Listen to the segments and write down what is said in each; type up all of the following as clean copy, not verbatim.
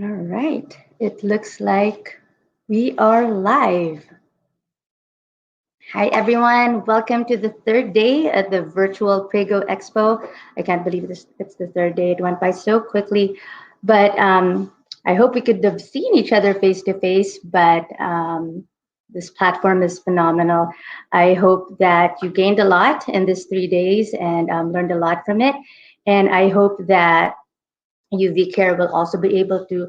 All right, it looks like we are live. Hi, everyone. Welcome to the third day at the virtual Prego Expo. I can't believe it's the third day. It went by so quickly. But I hope we could have seen each other face to face. But this platform is phenomenal. I hope that you gained a lot in these 3 days and learned a lot from it. And I hope that UV Care will also be able to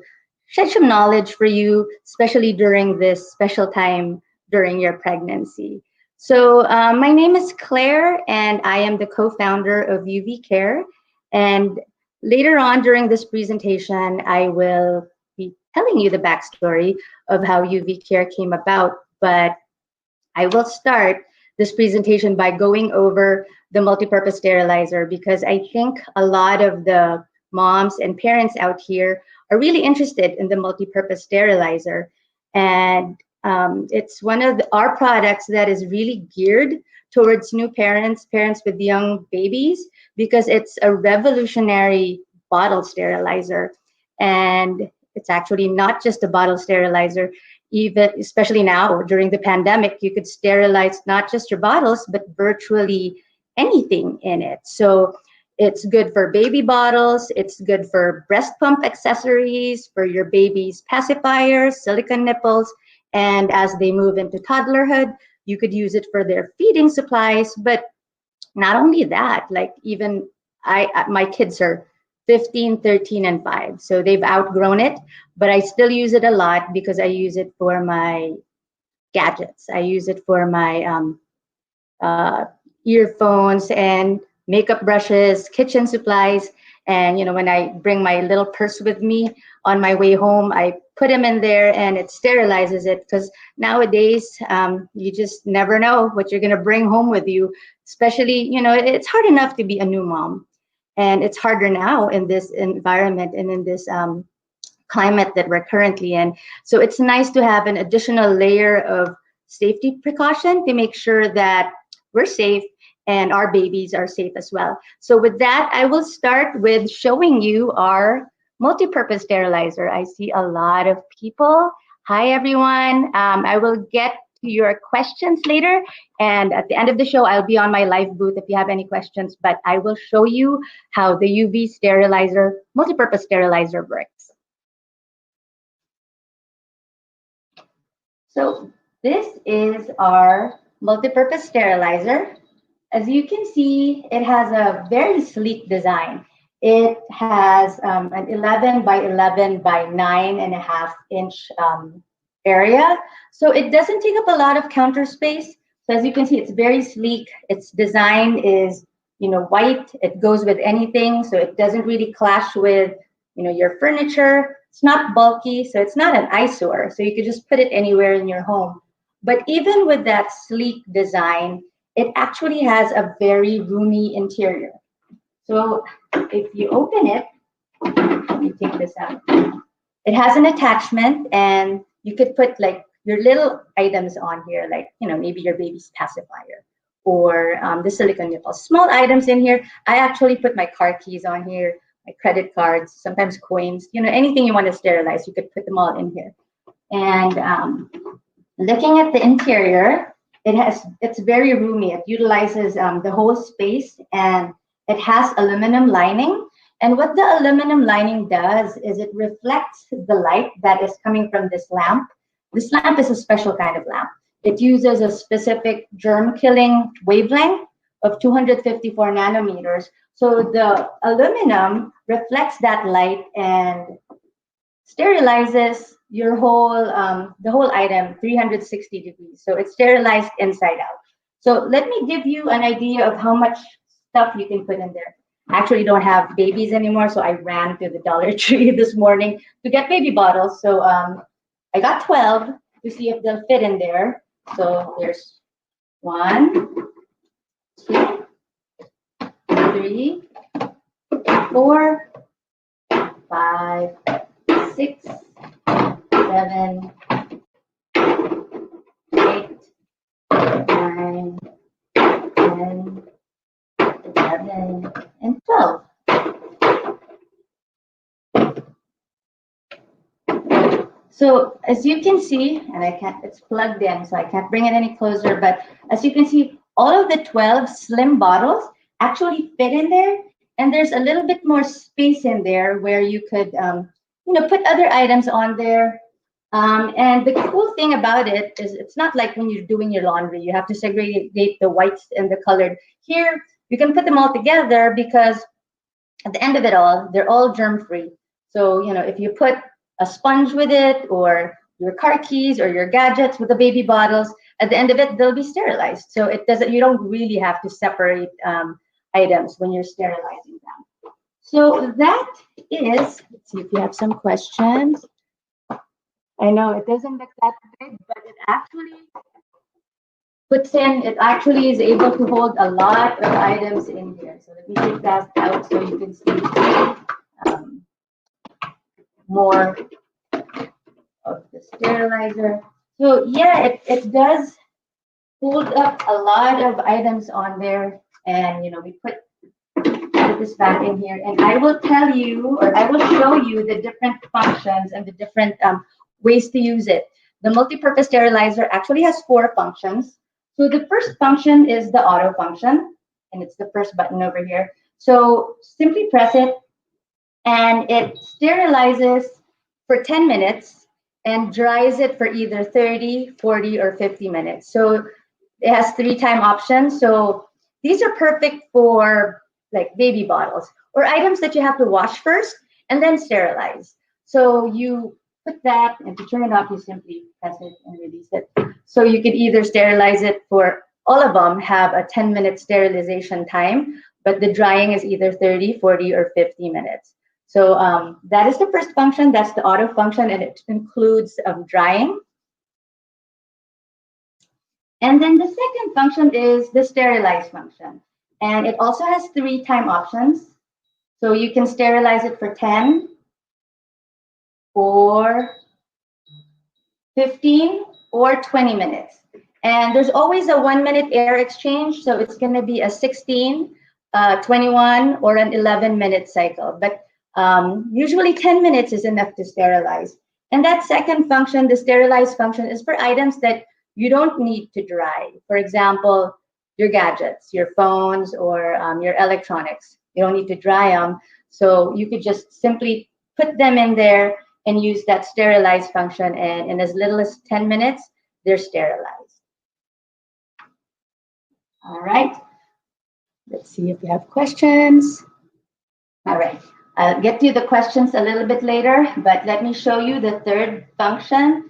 shed some knowledge for you, especially during this special time during your pregnancy. So, my name is Claire, and I am the co founder of UV Care. And later on during this presentation, I will be telling you the backstory of how UV Care came about. But I will start this presentation by going over the multipurpose sterilizer because I think a lot of the moms and parents out here are really interested in the multipurpose sterilizer. And it's one of our products that is really geared towards new parents, parents with young babies, because it's a revolutionary bottle sterilizer. And it's actually not just a bottle sterilizer, even especially now during the pandemic, you could sterilize not just your bottles, but virtually anything in it. So it's good for baby bottles, it's good for breast pump accessories, for your baby's pacifiers, silicone nipples, and as they move into toddlerhood, you could use it for their feeding supplies. But not only that, like even my kids are 15, 13, and 5. So they've outgrown it, but I still use it a lot because I use it for my gadgets. I use it for my uh, earphones and makeup brushes, kitchen supplies. And, when I bring my little purse with me on my way home, I put them in there and it sterilizes it because nowadays you just never know what you're going to bring home with you. Especially, it's hard enough to be a new mom. And it's harder now in this environment and in this climate that we're currently in. So it's nice to have an additional layer of safety precaution to make sure that we're safe and our babies are safe as well. So with that, I will start with showing you our multi-purpose sterilizer. I see a lot of people. Hi, everyone. I will get to your questions later. And at the end of the show, I'll be on my live booth if you have any questions, but I will show you how the UV sterilizer, multi-purpose sterilizer works. So this is our multi-purpose sterilizer. As you can see, it has a very sleek design. It has an 11 by 11 by 9.5 inch area. So it doesn't take up a lot of counter space. So as you can see, it's very sleek. Its design is, white. It goes with anything. So it doesn't really clash with, your furniture. It's not bulky. So it's not an eyesore. So you could just put it anywhere in your home. But even with that sleek design, it actually has a very roomy interior. So if you open it, let me take this out. It has an attachment and you could put like your little items on here, like, maybe your baby's pacifier or the silicone nipples. Small items in here. I actually put my car keys on here, my credit cards, sometimes coins, anything you want to sterilize, you could put them all in here. And looking at the interior, it's very roomy. It utilizes the whole space and it has aluminum lining. And what the aluminum lining does is it reflects the light that is coming from this lamp. This lamp is a special kind of lamp. It uses a specific germ-killing wavelength of 254 nanometers. So the aluminum reflects that light and sterilizes your whole the whole item 360 degrees. So it's sterilized inside out. So let me give you an idea of how much stuff you can put in there. I actually don't have babies anymore, so I ran to the Dollar Tree this morning to get baby bottles. So I got 12 to see if they'll fit in there. So there's 1, 2, 3, 4, 5, 6, 7, 8, 9, 10, 11, and 12. So as you can see, and I can't, it's plugged in, so I can't bring it any closer, but as you can see, all of the 12 slim bottles actually fit in there, and there's a little bit more space in there where you could, put other items on there. And the cool thing about it is it's not like when you're doing your laundry, you have to segregate the whites and the colored. Here, you can put them all together because at the end of it all, they're all germ-free. So, if you put a sponge with it or your car keys or your gadgets with the baby bottles, at the end of it, they'll be sterilized. So you don't really have to separate items when you're sterilizing them. So that is, let's see if you have some questions. I know it doesn't look that big, but it actually is able to hold a lot of items in here. So let me take that out so you can see more of the sterilizer. So yeah, it does hold up a lot of items on there, and we put this back in here, and I will tell you, or I will show you the different functions and the different ways to use it. The multi-purpose sterilizer actually has 4 functions. So the first function is the auto function, and it's the first button over here. So simply press it, and it sterilizes for 10 minutes and dries it for either 30, 40, or 50 minutes. So it has 3 time options. So these are perfect for like baby bottles or items that you have to wash first and then sterilize. So you put that, and to turn it off, you simply press it and release it. So you could either sterilize it for, all of them have a 10-minute sterilization time, but the drying is either 30, 40, or 50 minutes. So that is the first function. That's the auto function, and it includes drying. And then the second function is the sterilize function. And it also has 3 time options. So you can sterilize it for 10, or 15, or 20 minutes. And there's always a 1-minute air exchange. So it's going to be a 16, 21, or an 11-minute cycle. But usually 10 minutes is enough to sterilize. And that second function, the sterilize function, is for items that you don't need to dry. For example, your gadgets, your phones, or your electronics. You don't need to dry them. So you could just simply put them in there and use that sterilize function. And in as little as 10 minutes, they're sterilized. All right. Let's see if we have questions. All right. I'll get to the questions a little bit later, but let me show you the third function,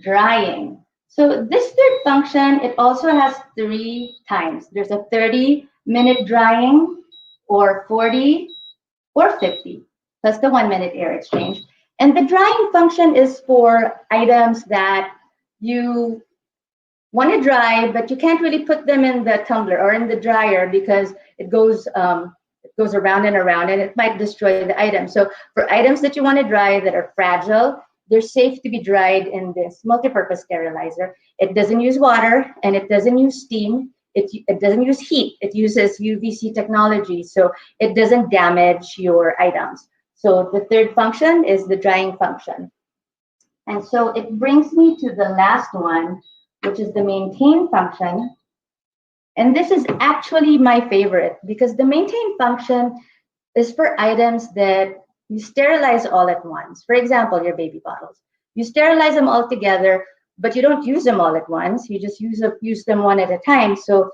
drying. So this third function, it also has 3 times. There's a 30-minute drying, or 40, or 50, plus the 1-minute air exchange. And the drying function is for items that you want to dry, but you can't really put them in the tumbler or in the dryer because it goes around and around, and it might destroy the item. So for items that you want to dry that are fragile, they're safe to be dried in this multi-purpose sterilizer. It doesn't use water, and it doesn't use steam. It doesn't use heat. It uses UVC technology, so it doesn't damage your items. So the third function is the drying function. And so it brings me to the last one, which is the maintain function. And this is actually my favorite because the maintain function is for items that you sterilize all at once. For example, your baby bottles. You sterilize them all together, but you don't use them all at once. You just use them one at a time. So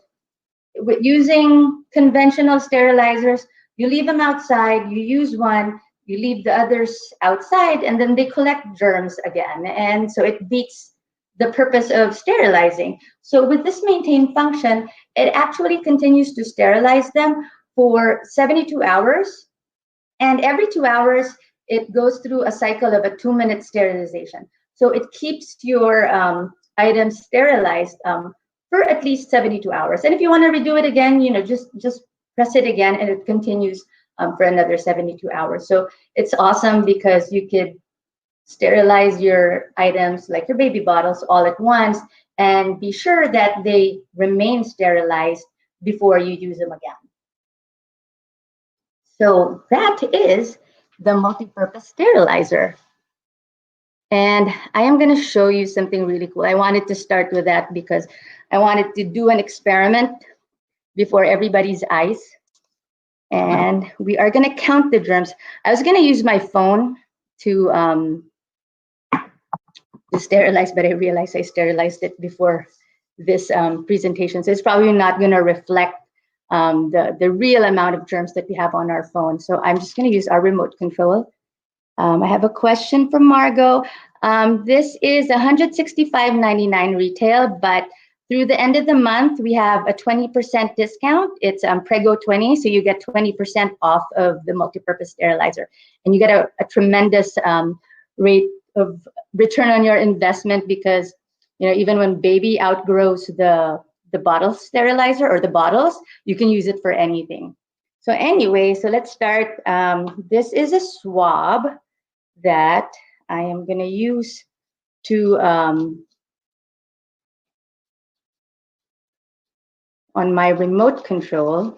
with using conventional sterilizers, you leave them outside, you use one, you leave the others outside, and then they collect germs again. And so it beats the purpose of sterilizing. So with this maintain function, it actually continues to sterilize them for 72 hours. And every 2 hours, it goes through a cycle of a 2-minute sterilization. So it keeps your items sterilized for at least 72 hours. And if you want to redo it again, just press it again, and it continues for another 72 hours. So it's awesome because you could sterilize your items like your baby bottles all at once and be sure that they remain sterilized before you use them again. So that is the multi-purpose sterilizer. And I am going to show you something really cool. I wanted to start with that because I wanted to do an experiment before everybody's eyes. And we are going to count the germs. I was going to use my phone to sterilize, but I realized I sterilized it before this presentation. So it's probably not going to reflect the real amount of germs that we have on our phone. So I'm just going to use our remote control. I have a question from Margot. This is $165.99 retail, but through the end of the month, we have a 20% discount. It's Prego 20, so you get 20% off of the multipurpose sterilizer. And you get a tremendous rate of return on your investment because, you know, even when baby outgrows the bottle sterilizer or the bottles, you can use it for anything. So anyway, so let's start. This is a swab that I am going to use to on my remote control.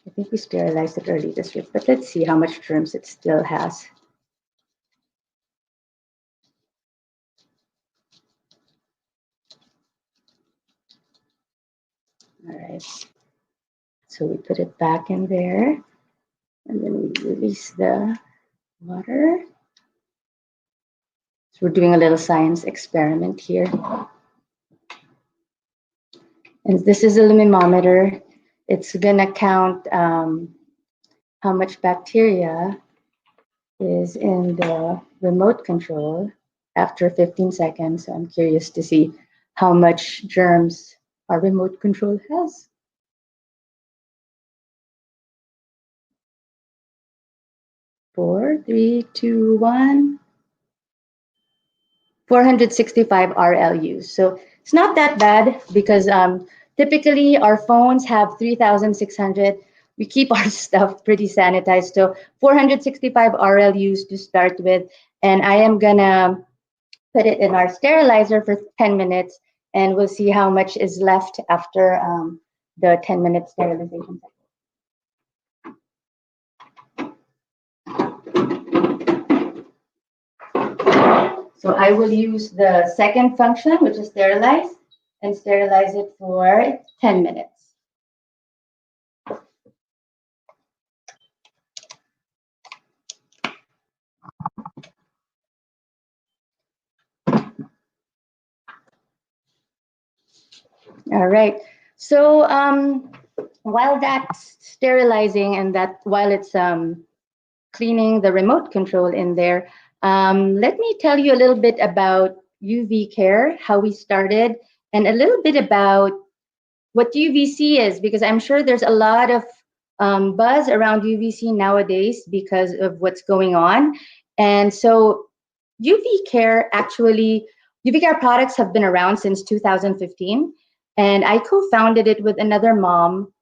I think we sterilized it early this week, but let's see how much germs it still has. All right. So we put it back in there, and then we release the water. So we're doing a little science experiment here. And this is a luminometer. It's gonna count how much bacteria is in the remote control after 15 seconds. So I'm curious to see how much germs our remote control has. 4, 3, 2, 1. 465 RLUs. So it's not that bad because typically our phones have 3,600. We keep our stuff pretty sanitized. So 465 RLUs to start with. And I am gonna put it in our sterilizer for 10 minutes and we'll see how much is left after the 10-minute sterilization. So I will use the second function, which is sterilize, and sterilize it for 10 minutes. All right. So while that's sterilizing and that while it's cleaning the remote control in there, let me tell you a little bit about UV care, how we started, and a little bit about what UVC is, because I'm sure there's a lot of buzz around UVC nowadays because of what's going on. And so UV care products have been around since 2015. And I co-founded it with another mom.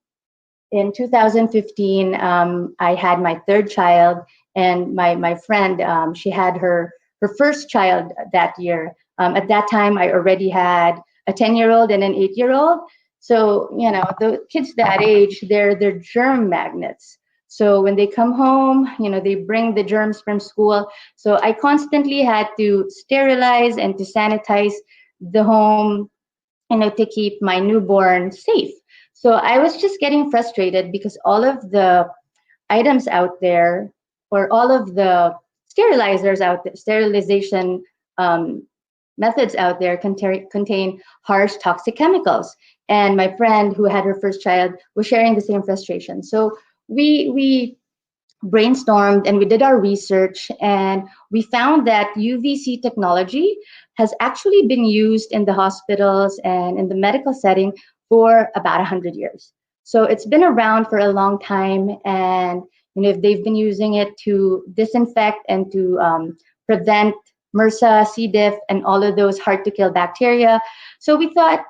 In 2015, I had my third child, and my friend, she had her first child that year. At that time, I already had a 10-year-old and an 8-year-old. So, you know, the kids that age, they're germ magnets. So when they come home, you know, they bring the germs from school. So I constantly had to sterilize and to sanitize the home, you know, to keep my newborn safe. So I was just getting frustrated because all of the items out there, or all of the sterilizers out there, sterilization methods out there contain harsh toxic chemicals. And my friend who had her first child was sharing the same frustration. So we brainstormed and we did our research, and we found that UVC technology has actually been used in the hospitals and in the medical setting for about 100 years. So it's been around for a long time, and you know, if they've been using it to disinfect and to prevent MRSA, C. diff, and all of those hard to kill bacteria. So we thought,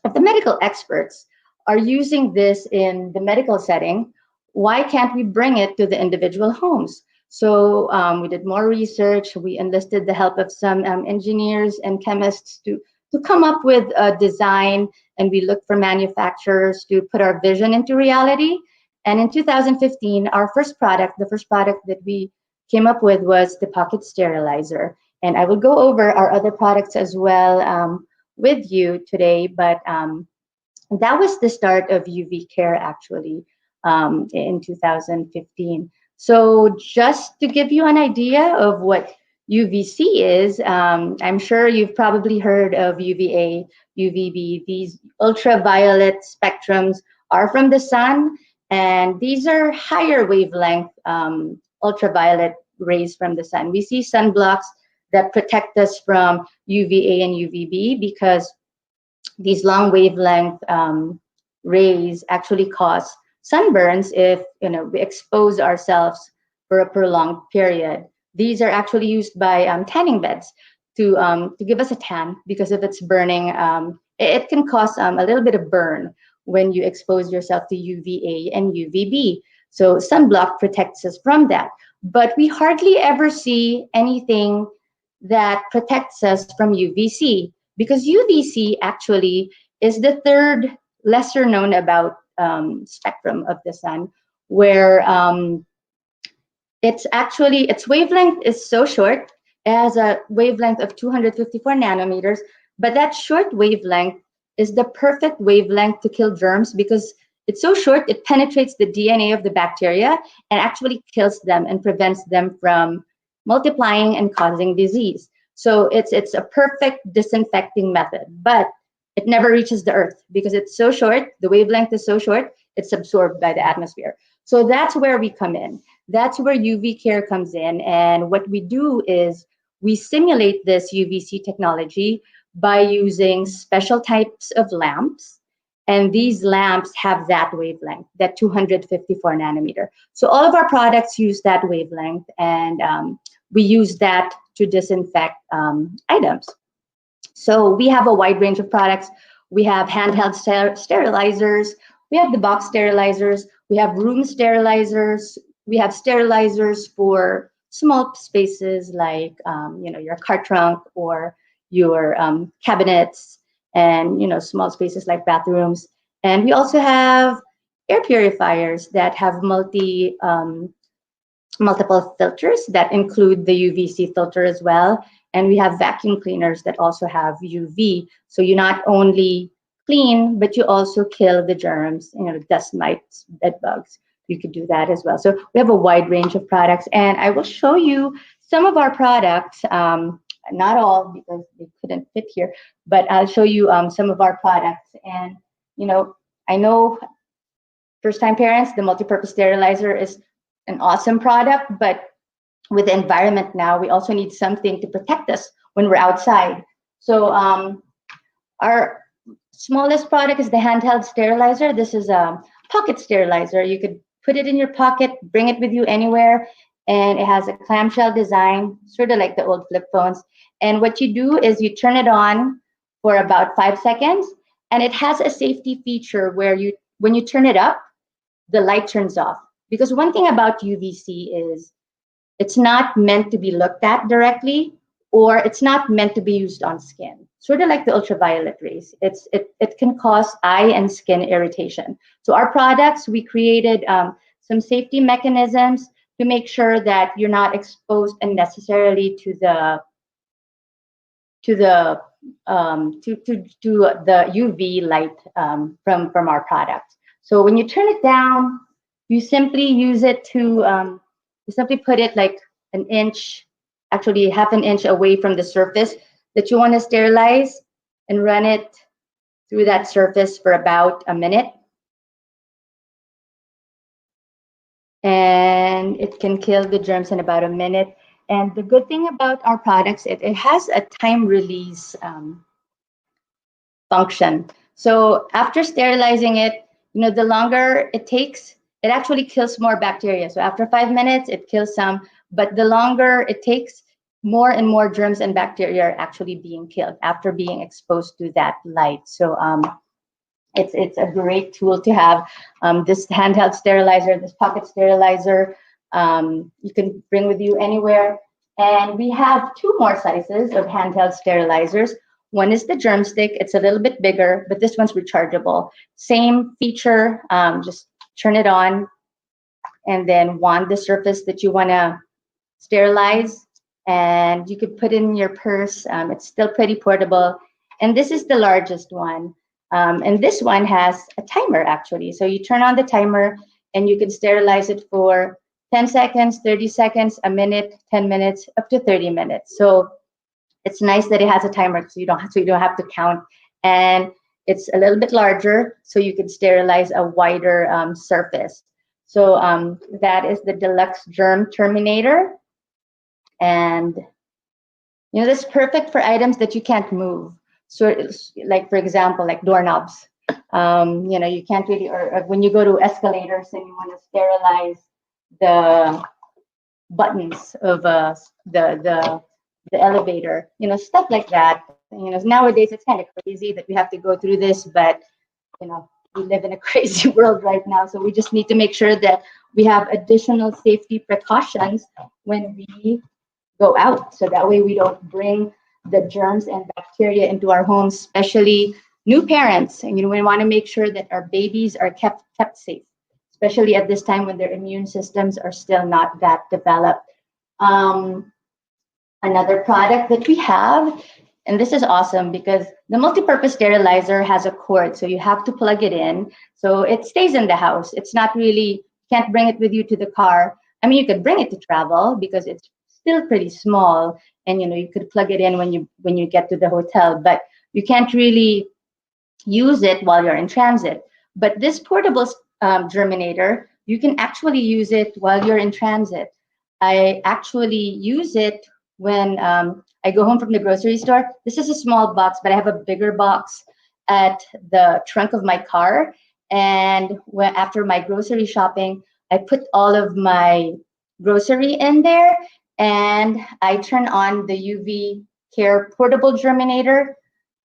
if the medical experts are using this in the medical setting, why can't we bring it to the individual homes? So we did more research. We enlisted the help of some engineers and chemists to to come up with a design, and we looked for manufacturers to put our vision into reality. And in 2015, our first product, the first product that we came up with was the pocket sterilizer. And I will go over our other products as well with you today, but that was the start of UV Care actually in 2015. So just to give you an idea of what UVC is, I'm sure you've probably heard of UVA, UVB. These ultraviolet spectrums are from the sun, and these are higher wavelength ultraviolet rays from the sun. We see sunblocks that protect us from UVA and UVB because these long wavelength rays actually cause sunburns if we expose ourselves for a prolonged period. These are actually used by tanning beds to give us a tan, because if it's burning, it can cause a little bit of burn when you expose yourself to UVA and UVB. So sunblock protects us from that. But we hardly ever see anything that protects us from UVC, because UVC actually is the third lesser known about spectrum of the sun, where its wavelength is so short. It has a wavelength of 254 nanometers, but that short wavelength is the perfect wavelength to kill germs, because it's so short, it penetrates the DNA of the bacteria and actually kills them and prevents them from multiplying and causing disease. So it's a perfect disinfecting method, but it never reaches the earth because it's so short, the wavelength is so short, it's absorbed by the atmosphere. So that's where we come in. That's where UV Care comes in. And what we do is we simulate this UVC technology by using special types of lamps. And these lamps have that wavelength, that 254 nanometer. So all of our products use that wavelength, and we use that to disinfect items. So we have a wide range of products. We have handheld sterilizers. We have the box sterilizers. We have room sterilizers. We have sterilizers for small spaces like your car trunk or your cabinets, and small spaces like bathrooms. And we also have air purifiers that have multiple filters that include the UVC filter as well. And we have vacuum cleaners that also have UV. So you not only clean, but you also kill the germs, dust mites, bed bugs. You could do that as well. So we have a wide range of products, and I will show you some of our products. Not all, because they couldn't fit here, but I'll show you some of our products. And I know first-time parents, the multi-purpose sterilizer is an awesome product, but with the environment now, we also need something to protect us when we're outside. So our smallest product is the handheld sterilizer. This is a pocket sterilizer. You could put it in your pocket, bring it with you anywhere, and it has a clamshell design, sort of like the old flip phones. And what you do is you turn it on for about 5 seconds, and it has a safety feature where when you turn it up, the light turns off. Because one thing about UVC is it's not meant to be looked at directly, or it's not meant to be used on skin. Sort of like the ultraviolet rays. It can cause eye and skin irritation. So our products, we created some safety mechanisms to make sure that you're not exposed unnecessarily to the UV light from our product. So when you turn it down, you simply use it to you simply put it like an inch, actually half an inch away from the surface that you want to sterilize, and run it through that surface for about a minute. And it can kill the germs in about a minute. And the good thing about our products, it has a time release function. So after sterilizing it, the longer it takes, it actually kills more bacteria. So after 5 minutes, it kills some, but the longer it takes, more and more germs and bacteria are actually being killed after being exposed to that light. So it's a great tool to have. This handheld sterilizer, this pocket sterilizer, you can bring with you anywhere. And we have 2 more sizes of handheld sterilizers. One is the germ stick. It's a little bit bigger, but this one's rechargeable. Same feature, just turn it on and then wand the surface that you want to sterilize, and you could put in your purse. It's still pretty portable. And this is the largest one. And this one has a timer actually. So you turn on the timer and you can sterilize it for 10 seconds, 30 seconds, a minute, 10 minutes, up to 30 minutes. So it's nice that it has a timer so you don't have to count. And it's a little bit larger so you can sterilize a wider surface. So that is the Deluxe Germ Terminator. And this is perfect for items that you can't move. So like, for example, like doorknobs. You can't really, or when you go to escalators and you want to sterilize the buttons of the elevator, stuff like that. Nowadays it's kind of crazy that we have to go through this, but we live in a crazy world right now, so we just need to make sure that we have additional safety precautions when we go out, so that way we don't bring the germs and bacteria into our homes, especially new parents. And we want to make sure that our babies are kept safe, especially at this time when their immune systems are still not that developed. Another product that we have, and this is awesome because the multi-purpose sterilizer has a cord, so you have to plug it in. So it stays in the house. It's not really, can't bring it with you to the car. I mean, you could bring it to travel because it's still pretty small, and you could plug it in when you get to the hotel, but you can't really use it while you're in transit. But this portable germinator, you can actually use it while you're in transit. I actually use it when I go home from the grocery store. This is a small box, but I have a bigger box at the trunk of my car. And after my grocery shopping, I put all of my grocery in there, and I turn on the UV Care portable germinator,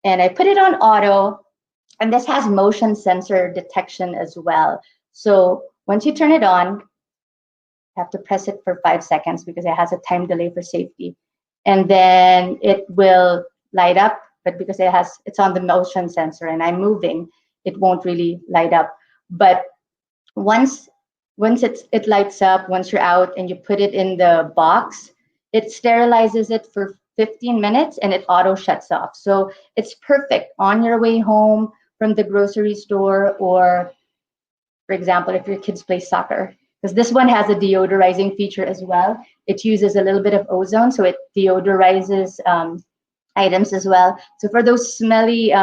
and I put it on auto. And this has motion sensor detection as well. So once you turn it on, you have to press it for 5 seconds because it has a time delay for safety. And then it will light up, but because it's on the motion sensor and I'm moving, it won't really light up. But once it lights up, once you're out and you put it in the box, it sterilizes it for 15 minutes and it auto shuts off. So it's perfect on your way home from the grocery store, or for example, if your kids play soccer, because this one has a deodorizing feature as well. It uses a little bit of ozone, so it deodorizes items as well. So for those smelly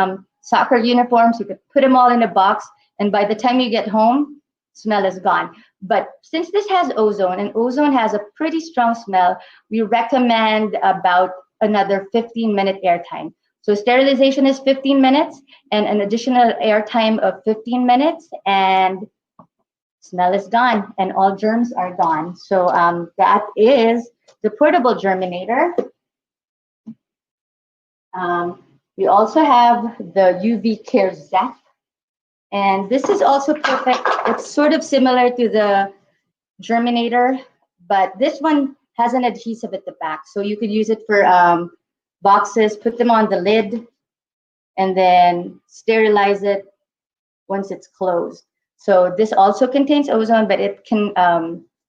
soccer uniforms, you could put them all in a box, and by the time you get home, smell is gone. But since this has ozone, and ozone has a pretty strong smell, we recommend about another 15-minute airtime. So sterilization is 15 minutes and an additional airtime of 15 minutes, and smell is gone and all germs are gone. So that is the portable germinator. We also have the UV Care Zap, and this is also perfect. It's sort of similar to the germinator, but this one has an adhesive at the back, so you could use it for boxes, put them on the lid, and then sterilize it once it's closed. So this also contains ozone, but it can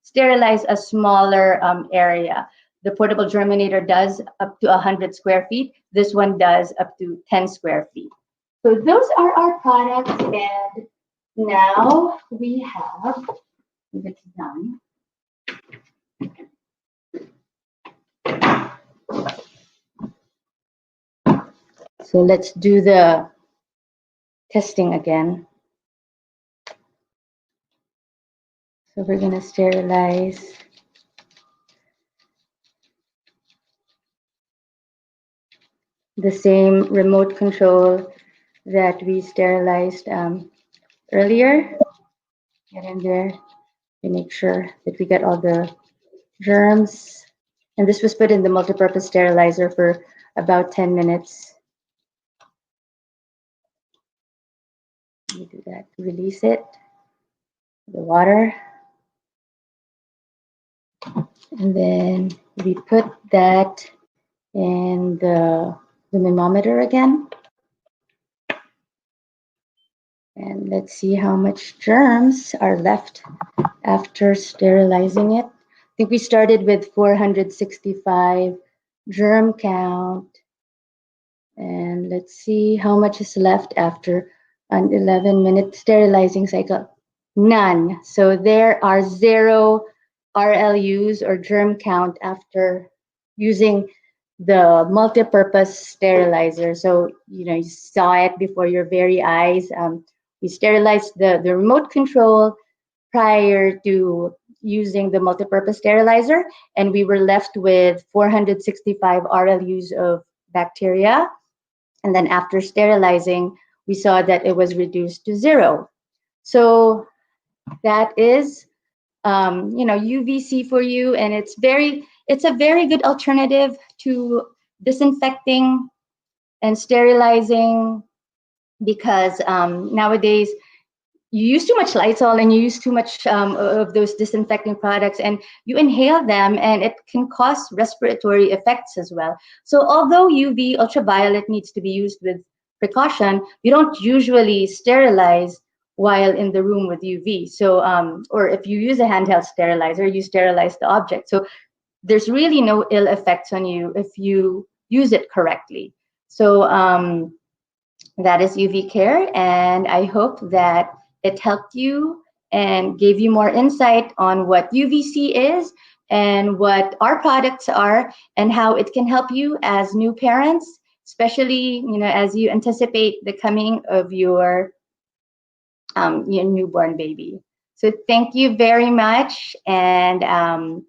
sterilize a smaller area. The portable germinator does up to 100 square feet. This one does up to 10 square feet. So those are our products, and now we have, it's done. So let's do the testing again. So we're going to sterilize the same remote control that we sterilized earlier. Get in there and make sure that we get all the germs. And this was put in the multi-purpose sterilizer for about 10 minutes. We do that, release it, the water. And then we put that in the the thermometer again. And let's see how much germs are left after sterilizing it. I think we started with 465 germ count. And let's see how much is left after an 11-minute sterilizing cycle. None. So there are 0 RLUs or germ count after using the multi-purpose sterilizer. So, you saw it before your very eyes. We sterilized the remote control prior to using the multi-purpose sterilizer, and we were left with 465 RLUs of bacteria. And then after sterilizing, we saw that it was reduced to 0. So that is, UVC for you, and it's a very good alternative to disinfecting and sterilizing because nowadays you use too much Lysol and you use too much of those disinfecting products and you inhale them and it can cause respiratory effects as well. So although UV ultraviolet needs to be used with precaution, you don't usually sterilize while in the room with UV. So, or if you use a handheld sterilizer, you sterilize the object. So there's really no ill effects on you if you use it correctly. So, that is UV Care, and I hope that it helped you and gave you more insight on what UVC is and what our products are and how it can help you as new parents, especially as you anticipate the coming of your newborn baby. So thank you very much, and I'm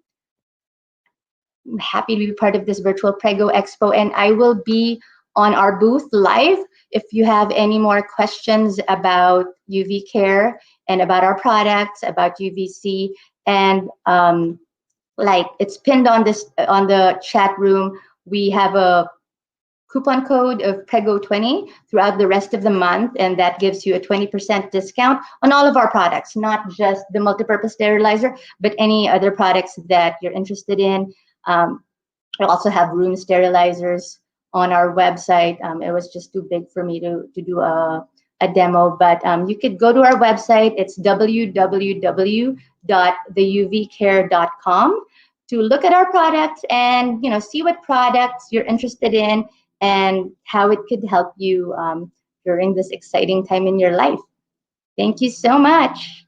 happy to be part of this virtual Prego Expo, and I will be on our booth live. If you have any more questions about UV Care and about our products, about UVC, and like it's pinned on the chat room, we have a coupon code of PREGO20 throughout the rest of the month, and that gives you a 20% discount on all of our products, not just the multipurpose sterilizer, but any other products that you're interested in. We also have room sterilizers on our website. It was just too big for me to do a demo, but you could go to our website. It's www.theuvcare.com to look at our products and see what products you're interested in and how it could help you during this exciting time in your life. Thank you so much.